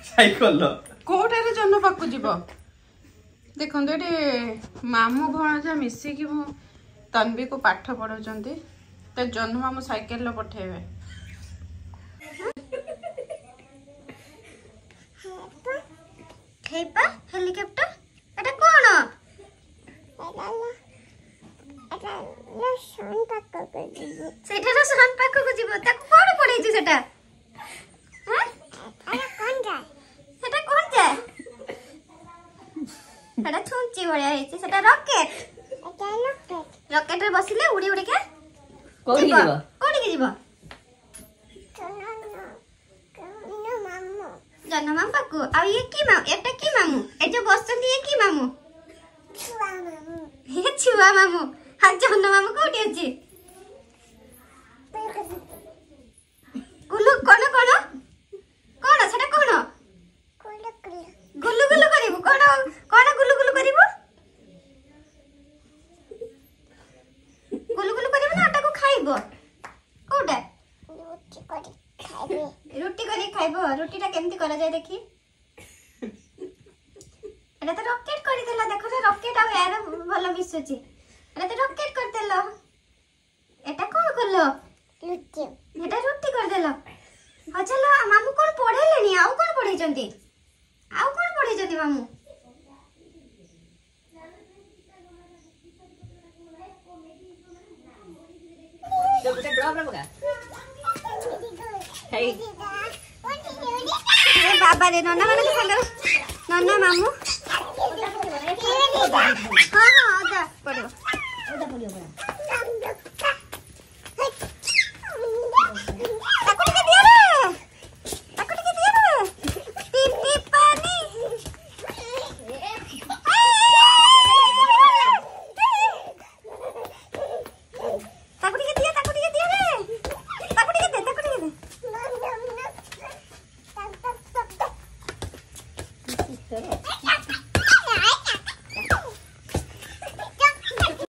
cycle Kotare जन्म पाक जीव देखो ये मामू भणजा मिसिकी तन्वी को पाठ पढ़ाउछन्ती तो जन्म मामू साइकेल पठेबे हेपा हेलिकॉप्टर एटा कोन सन पाक को जीव सेटा सन पाक को जीव ताको कोन पढै छी सेटा हैं अरे कोन जाय सेटा कोन जाय सेटा छुंची बढिया हेछि सेटा रॉकेट एटा रॉकेट रे बसिले उडी उडी के कोडी जीव जन्म मामू पाकू आ ये की मामू एटा की मामू ए जो बसचंदी ये की मामू छुआ मामू हाँ जन्म मामू कोठी अछि गुलु कोन कोन कोन सेटा कोन गुलु गुलु करिबु कोन कोन गुलु गुलु करिबु गुलु गुलु करिबु ना आटा को खाइबो कोडा रुटी करी खाइबो रुटीटा केमती करा जाय देखी एटा तो रॉकेट करी देला देखो रे रॉकेट आ यार भलो मिसुची एटा तो रॉकेट कर देला एटा कोन करलो रुटी एटा रुटी कर देला हा चलो मामू कोन पढेलेनी आउ कोन पढै जंती मामू जब उसे ड्रॉप रखोगा हे बाबा रे नन्ना माने संग नन्ना मामू हां हां आजा पड़ो